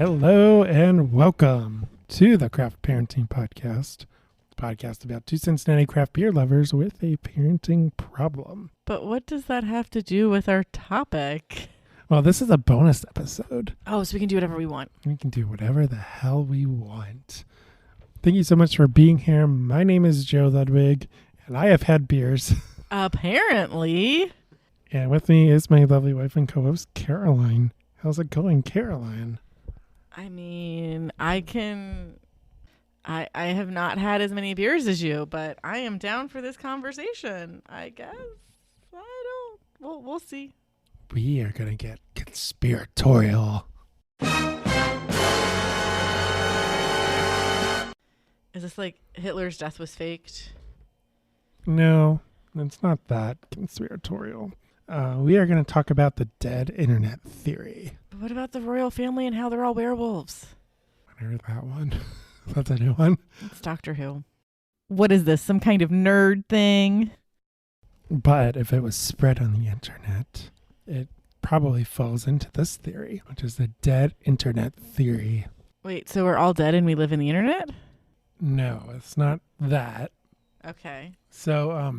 Hello and welcome to the Craft Parenting Podcast. Podcast about two Cincinnati craft beer lovers with a parenting problem. But what does that have to do with our topic? Well, this is a bonus episode. Oh, so we can do whatever we want. We can do whatever the hell we want. Thank you so much for being here. My name is Joe Ludwig, and I have had beers. Apparently. And with me is my lovely wife and co-host, Caroline. How's it going, Caroline? I mean, I have not had as many beers as you, but I am down for this conversation, I guess. We'll see. We are going to get conspiratorial. Is this like Hitler's death was faked? No, it's not that conspiratorial. We are going to talk about the dead internet theory. But what about the royal family and how they're all werewolves? I heard that one. That's a new one. It's Doctor Who. What is this? Some kind of nerd thing? But if it was spread on the internet, it probably falls into this theory, which is the dead internet theory. Wait, so we're all dead and we live in the internet? No, it's not that. Okay. So,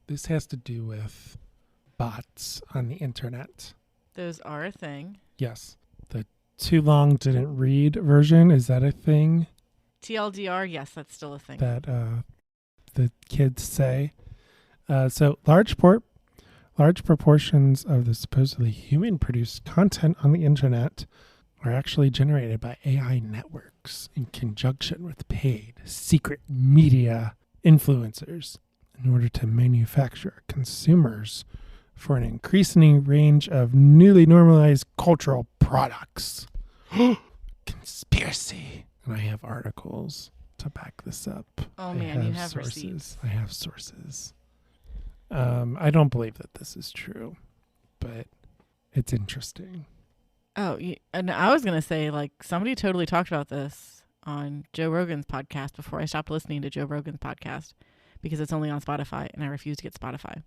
this has to do with bots on the internet. Those are a thing. Yes. The too long didn't read version, is that a thing? TLDR, yes, that's still a thing. That the kids say. So large proportions of the supposedly human-produced content on the internet are actually generated by AI networks in conjunction with paid secret media influencers in order to manufacture consumers for an increasing range of newly normalized cultural products. Conspiracy. And I have articles to back this up. Oh man, you have receipts. I have sources. I don't believe that this is true, but it's interesting. Oh, and I was going to say, like, somebody totally talked about this on Joe Rogan's podcast before I stopped listening to Joe Rogan's podcast because it's only on Spotify and I refuse to get Spotify.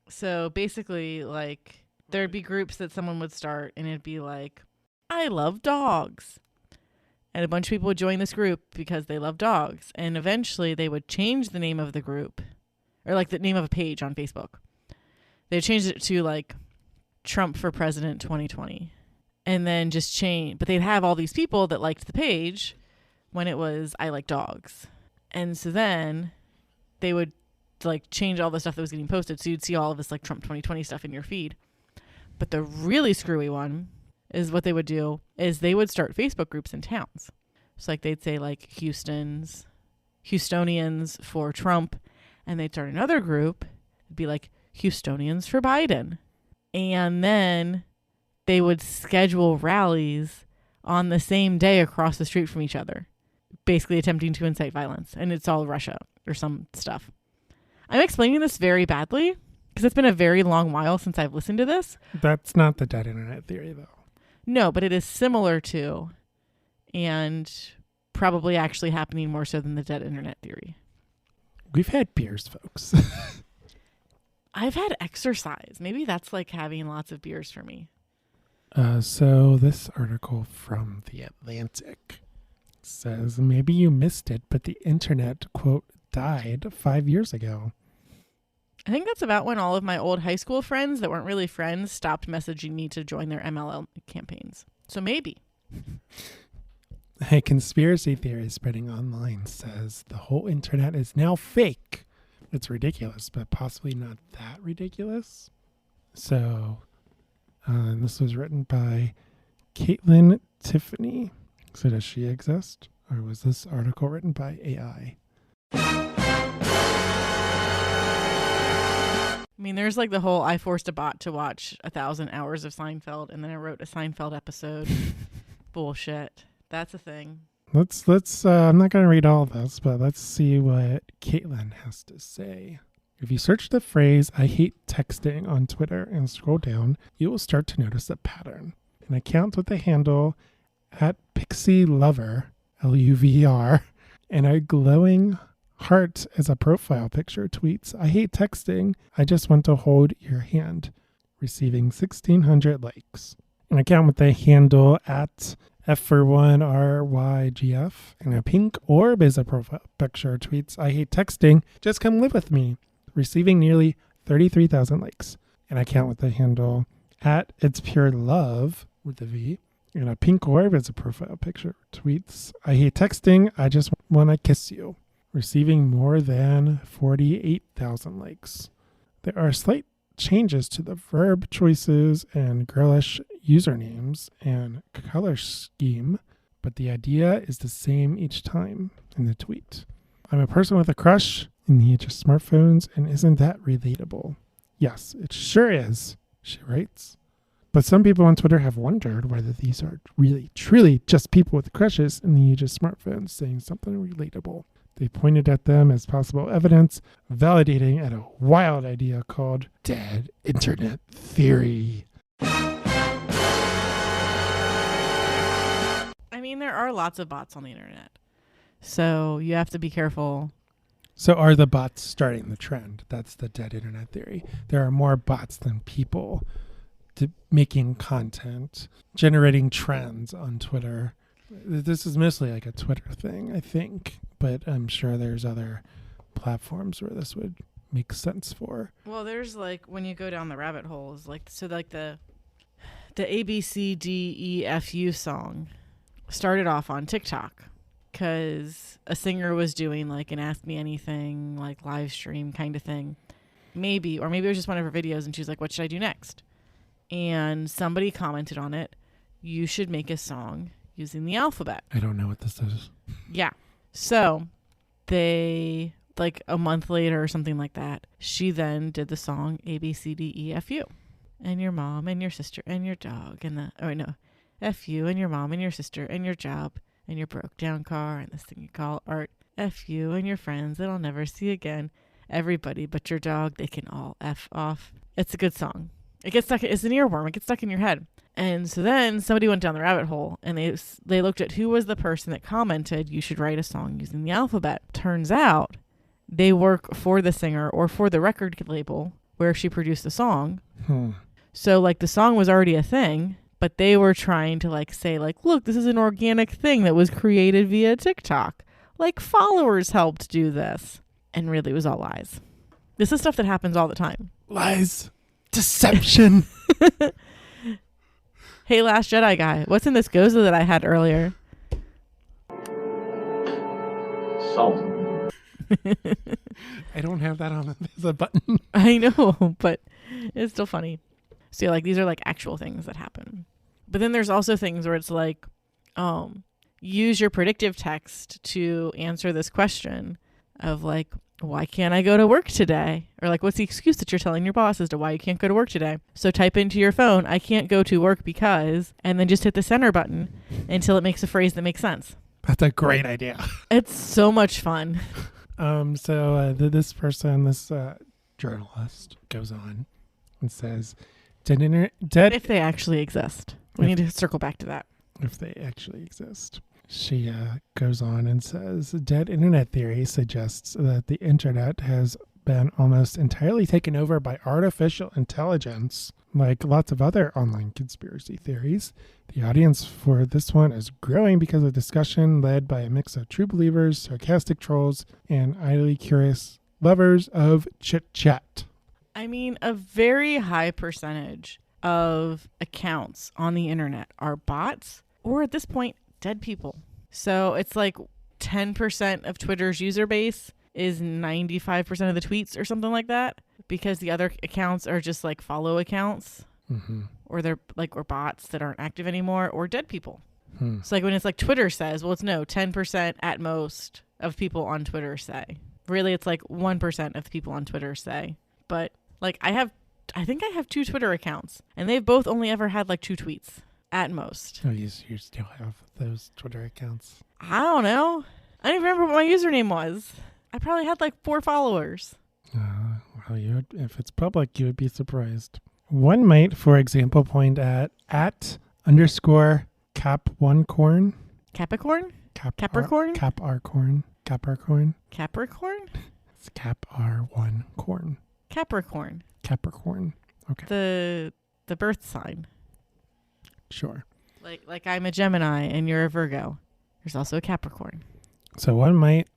So basically, like, there'd be groups that someone would start and it'd be like, I love dogs. And a bunch of people would join this group because they love dogs. And eventually they would change the name of the group, or like the name of a page on Facebook. They changed it to like Trump for President 2020. And then just change. But they'd have all these people that liked the page when it was I like dogs. And so then they would like change all the stuff that was getting posted. So you'd see all of this like Trump 2020 stuff in your feed. But the really screwy one is what they would do is they would start Facebook groups in towns. So like they'd say like Houstonians for Trump. And they'd start another group. It'd be like Houstonians for Biden. And then they would schedule rallies on the same day across the street from each other, basically attempting to incite violence. And it's all Russia or some stuff. I'm explaining this very badly because it's been a very long while since I've listened to this. That's not the dead internet theory, though. No, but it is similar to and probably actually happening more so than the dead internet theory. We've had beers, folks. I've had exercise. Maybe that's like having lots of beers for me. So this article from The Atlantic says, maybe you missed it, but the internet, quote, died 5 years ago. I think that's about when all of my old high school friends that weren't really friends stopped messaging me to join their MLM campaigns. So maybe. A conspiracy theory spreading online says the whole internet is now fake. It's ridiculous, but possibly not that ridiculous. So this was written by Caitlin Tiffany. So does she exist? Or was this article written by AI? I mean, there's like the whole I forced a bot to watch 1,000 hours of Seinfeld and then I wrote a Seinfeld episode. Bullshit. That's a thing. Let's I'm not going to read all of this, but let's see what Caitlin has to say. If you search the phrase I hate texting on Twitter and scroll down, you will start to notice a pattern. An account with the handle @PixieLover, LUVR, and a glowing heart as a profile picture tweets, I hate texting. I just want to hold your hand. Receiving 1,600 likes. An account with the handle F for 1, RYGF. And a pink orb is a profile picture. Tweets, I hate texting. Just come live with me. Receiving nearly 33,000 likes. An account with the handle at It's Pure Love with a V. And a pink orb is a profile picture. Tweets, I hate texting. I just want to kiss you. Receiving more than 48,000 likes. There are slight changes to the verb choices and girlish usernames and color scheme, but the idea is the same each time in the tweet. I'm a person with a crush in the age of smartphones, and isn't that relatable? Yes, it sure is, she writes. But some people on Twitter have wondered whether these are really, truly just people with crushes in the age of smartphones saying something relatable. They pointed at them as possible evidence, validating at a wild idea called dead internet theory. I mean, there are lots of bots on the internet, so you have to be careful. So are the bots starting the trend? That's the dead internet theory. There are more bots than people making content, generating trends on Twitter. This is mostly like a Twitter thing, I think, but I'm sure there's other platforms where this would make sense for. Well, there's like when you go down the rabbit holes, like so, like the ABCDEFU song started off on TikTok because a singer was doing like an Ask Me Anything like live stream kind of thing, maybe, or maybe it was just one of her videos, and she was like, "What should I do next?" And somebody commented on it, "You should make a song using the alphabet." I don't know what this is. Yeah. So they, like a month later or something like that, she then did the song ABCDEFU. And your mom and your sister and your dog and F you and your mom and your sister and your job and your broke down car and this thing you call art. F you and your friends that I'll never see again. Everybody but your dog, they can all F off. It's a good song. It gets stuck. It's an earworm. It gets stuck in your head. And so then somebody went down the rabbit hole and they looked at who was the person that commented, "You should write a song using the alphabet." Turns out they work for the singer or for the record label where she produced the song. So like the song was already a thing, but they were trying to like say like, look, this is an organic thing that was created via TikTok. Like followers helped do this. And really it was all lies. This is stuff that happens all the time. Lies. Deception. Hey, Last Jedi guy, what's in this Goza that I had earlier? Salt. I don't have that on the button. I know, but it's still funny. So like these are like actual things that happen. But then there's also things where it's like, use your predictive text to answer this question of like, why can't I go to work today? Or like, what's the excuse that you're telling your boss as to why you can't go to work today? So type into your phone, I can't go to work because, and then just hit the center button until it makes a phrase that makes sense. That's a great idea. It's so much fun. This person, this journalist goes on and says, dead. If they actually exist. We need to circle back to that. If they actually exist. She goes on and says, dead internet theory suggests that the internet has been almost entirely taken over by artificial intelligence. Like lots of other online conspiracy theories, the audience for this one is growing because of discussion led by a mix of true believers, sarcastic trolls, and idly curious lovers of chit-chat. I mean, a very high percentage of accounts on the internet are bots or at this point, dead people. So it's like 10% of Twitter's user base is 95% of the tweets or something like that, because the other accounts are just like follow accounts, or they're like, or bots that aren't active anymore, or dead people. So like when it's like Twitter says, well, it's 10% at most of people on Twitter say. Really, it's like 1% of the people on Twitter say. But like I think I have 2 Twitter accounts, and they've both only ever had like 2 tweets at most. Oh, you still have those Twitter accounts? I don't know. I don't even remember what my username was. I probably had like 4 followers. Well, if it's public, you would be surprised. One might, for example, point at @_ cap1corn. Capricorn? Capricorn? Capricorn. Capricorn? It's cap1 corn. Capricorn. Capricorn. Okay. The birth sign. Sure. Like I'm a Gemini and you're a Virgo. There's also a Capricorn. So one might,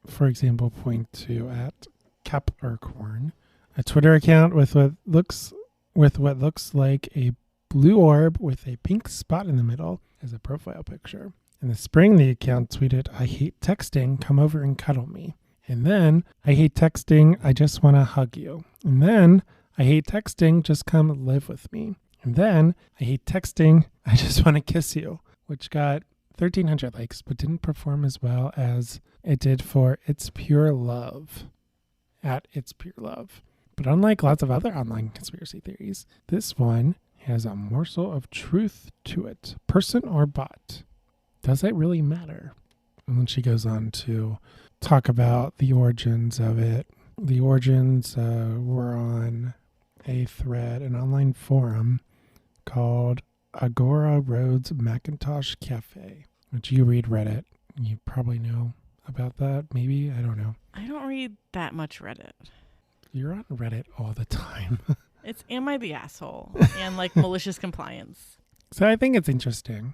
for example, point to at Capricorn, a Twitter account with what looks like a blue orb with a pink spot in the middle as a profile picture. In the spring, the account tweeted, "I hate texting, come over and cuddle me." And then, "I hate texting, I just want to hug you." And then, "I hate texting, just come live with me." And then, "I hate texting, I just want to kiss you," which got 1,300 likes, but didn't perform as well as it did for It's Pure Love, at It's Pure Love. But unlike lots of other online conspiracy theories, this one has a morsel of truth to it. Person or bot? Does it really matter? And then she goes on to talk about the origins of it. The origins were on a thread, an online forum called Agora Roads Macintosh Cafe, which you read Reddit. You probably know about that, maybe? I don't know. I don't read that much Reddit. You're on Reddit all the time. It's Am I the Asshole? And like malicious compliance. So I think it's interesting.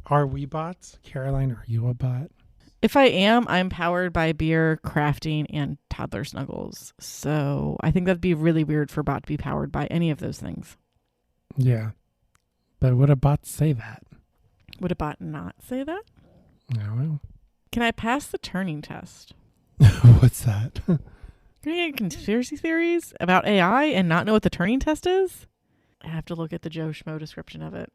Are we bots? Caroline, are you a bot? If I am, I'm powered by beer, crafting, and toddler snuggles. So I think that'd be really weird for a bot to be powered by any of those things. Yeah. But would a bot say that? Would a bot not say that? I don't know. Can I pass the Turing test? What's that? Can you get conspiracy theories about AI and not know what the Turing test is? I have to look at the Joe Schmo description of it.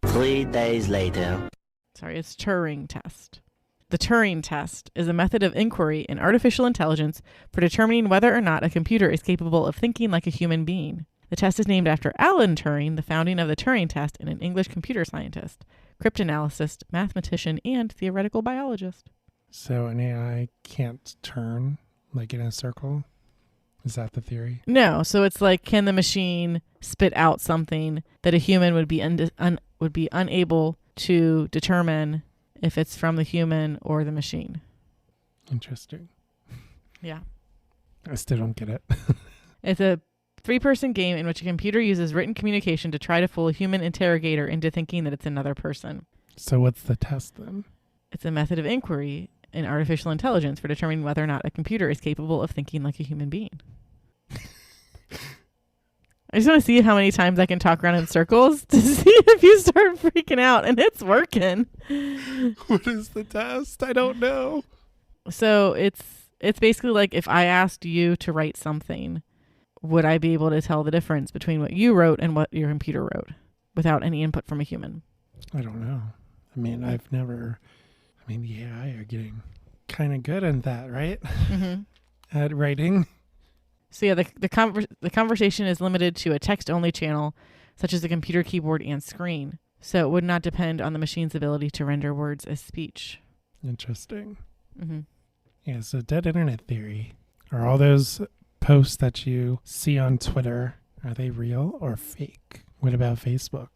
3 days later. Sorry, it's Turing test. The Turing test is a method of inquiry in artificial intelligence for determining whether or not a computer is capable of thinking like a human being. The test is named after Alan Turing, the founding of the Turing test, and an English computer scientist, cryptanalyst, mathematician, and theoretical biologist. So an AI can't turn like in a circle? Is that the theory? No, so it's like, can the machine spit out something that a human would be unable to determine if it's from the human or the machine? Interesting. Yeah. I still don't get it. It's a 3-person game in which a computer uses written communication to try to fool a human interrogator into thinking that it's another person. So what's the test then? It's a method of inquiry in artificial intelligence for determining whether or not a computer is capable of thinking like a human being. I just want to see how many times I can talk around in circles to see if you start freaking out, and it's working. What is the test? I don't know. So it's basically like, if I asked you to write something, would I be able to tell the difference between what you wrote and what your computer wrote without any input from a human? I don't know. I mean, the AI are getting kind of good at that, right? Mm-hmm. At writing. So yeah, the conversation is limited to a text-only channel, such as the computer keyboard and screen. So it would not depend on the machine's ability to render words as speech. Interesting. Mm-hmm. Yeah, so dead internet theory. Are all those posts that you see on Twitter, are they real or fake? What about Facebook?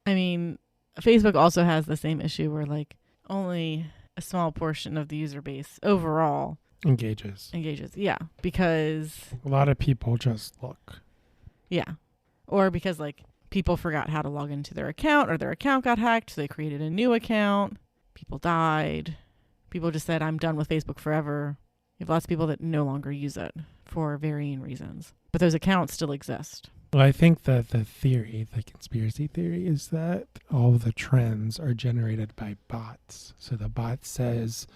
I mean, Facebook also has the same issue where like only a small portion of the user base overall Engages. Yeah, because A lot of people just look. yeah, or because like people forgot how to log into their account, or their account got hacked, so they created a new account. People died. People just said, "I'm done with Facebook forever." You have lots of people that no longer use it for varying reasons, but those accounts still exist. Well, I think that the conspiracy theory is that all of the trends are generated by bots. So the bot says,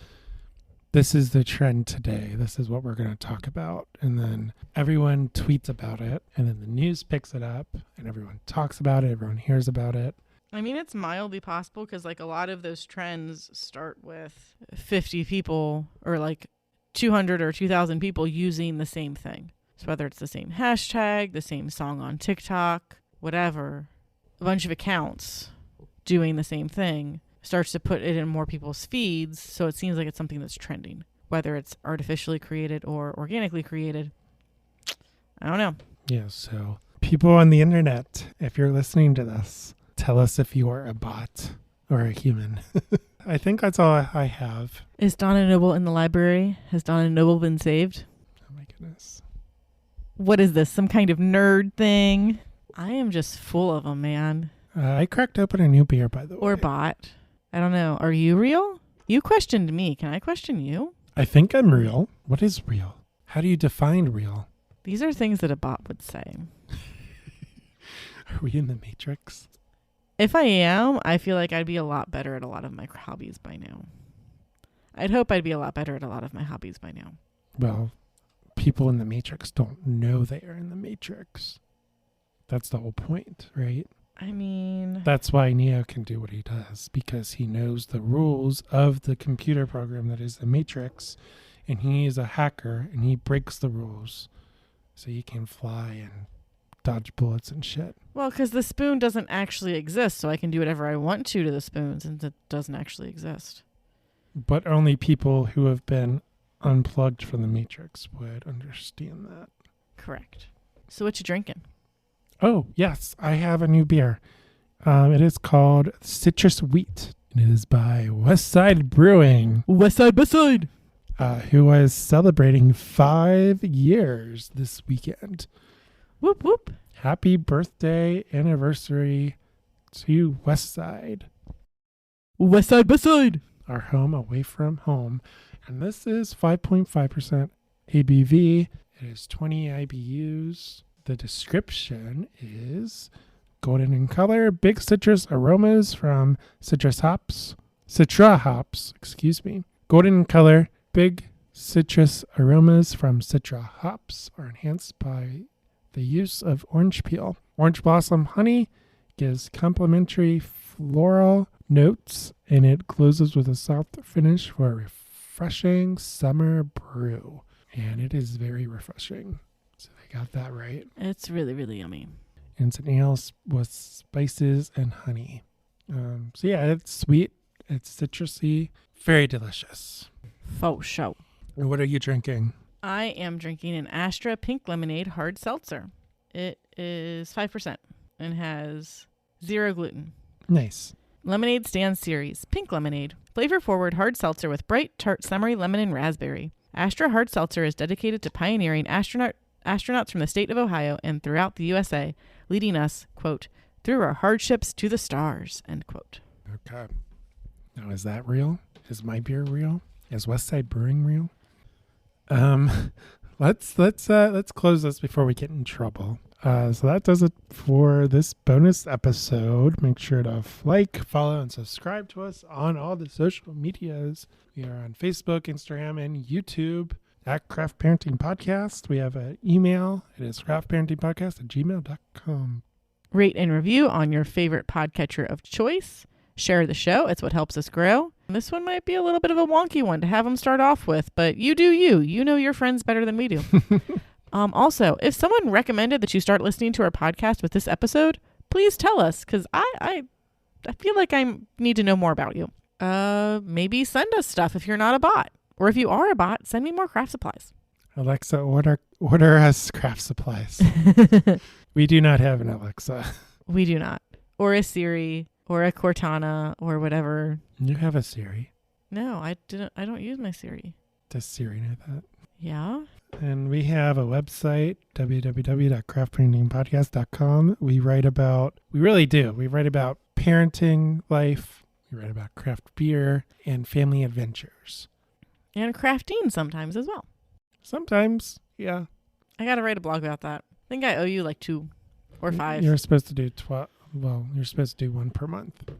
this is the trend today. This is what we're going to talk about. And then everyone tweets about it. And then the news picks it up. And everyone talks about it. Everyone hears about it. I mean, it's mildly possible because like a lot of those trends start with 50 people or like 200 or 2,000 people using the same thing. So whether it's the same hashtag, the same song on TikTok, whatever, a bunch of accounts doing the same thing starts to put it in more people's feeds. So it seems like it's something that's trending, whether it's artificially created or organically created. I don't know. Yeah, so people on the internet, if you're listening to this, tell us if you are a bot or a human. I think that's all I have. Is Donna Noble in the library? Has Donna Noble been saved? Oh my goodness. What is this? Some kind of nerd thing? I am just full of them, man. I cracked open a new beer, by the way. Or bot. I don't know. Are you real? You questioned me. Can I question you? I think I'm real. What is real? How do you define real? These are things that a bot would say. Are we in the Matrix? If I am, I feel like I'd be a lot better at a lot of my hobbies by now. I'd hope I'd be a lot better at a lot of my hobbies by now. Well, people in the Matrix don't know they are in the Matrix. That's the whole point, right? I mean... That's why Neo can do what he does, because he knows the rules of the computer program that is the Matrix, and he is a hacker, and he breaks the rules so he can fly and dodge bullets and shit. Well, because the spoon doesn't actually exist, so I can do whatever I want to the spoon since it doesn't actually exist. But only people who have been unplugged from the Matrix would understand that. Correct. So what you drinking? Oh, yes, I have a new beer. It is called Citrus Wheat. It is by Westside Brewing. Westside Beside! Who was celebrating 5 years this weekend. Whoop, whoop. Happy birthday anniversary to Westside. Westside Beside! Our home away from home. And this is 5.5% ABV. It is 20 IBUs. The description is golden in color, big citrus aromas from citra hops. Golden in color, big citrus aromas from citra hops are enhanced by the use of orange peel. Orange blossom honey gives complementary floral notes, and it closes with a soft finish for a refreshing summer brew. And it is very refreshing. So they got that right. It's really, really yummy. And it's an ale with spices and honey. So yeah, it's sweet. It's citrusy. Very delicious. Faux show. And what are you drinking? I am drinking an Astra Pink Lemonade Hard Seltzer. It is 5% and has 0 gluten. Nice. Lemonade Stand Series. Pink Lemonade. Flavor-forward hard seltzer with bright, tart, summery lemon and raspberry. Astra Hard Seltzer is dedicated to pioneering astronauts from the state of Ohio and throughout the USA, leading us, quote, through our hardships to the stars, end quote. Okay. Now, is that real? Is my beer real? Is Westside Brewing real? Let's close this before we get in trouble. So that does it for this bonus episode. Make sure to like, follow, and subscribe to us on all the social medias. We are on Facebook, Instagram, and YouTube at Craft Parenting Podcast. We have an email. It is craftparentingpodcast@gmail.com. Rate and review on your favorite podcatcher of choice. Share the show. It's what helps us grow. This one might be a little bit of a wonky one to have them start off with, but you do you. You know your friends better than we do. Also, if someone recommended that you start listening to our podcast with this episode, please tell us, because I feel like I need to know more about you. Maybe send us stuff if you're not a bot. Or if you are a bot, send me more craft supplies. Alexa, order us craft supplies. We do not have an Alexa. We do not. Or a Siri, or a Cortana, or whatever. You have a Siri. No, I don't use my Siri. Does Siri know that? Yeah. And we have a website, www.craftparentingpodcast.com. We write about parenting life. We write about craft beer and family adventures. And crafting sometimes as well. Sometimes, yeah. I got to write a blog about that. I think I owe you like 2 or 5. You're supposed to do you're supposed to do 1 per month.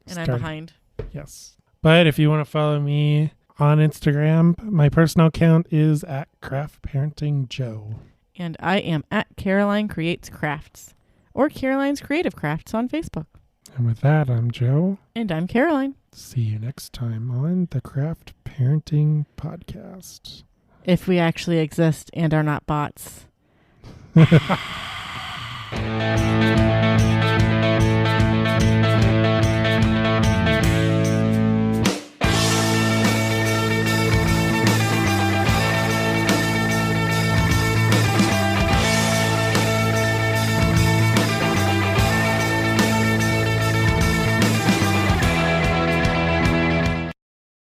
And I'm behind. Yes. But if you want to follow me on Instagram, my personal account is at craftparentingjoe. And I am at Caroline Creates Crafts or Caroline's Creative Crafts on Facebook. And with that, I'm Joe. And I'm Caroline. See you next time on the Craft Parenting Podcast. If we actually exist and are not bots.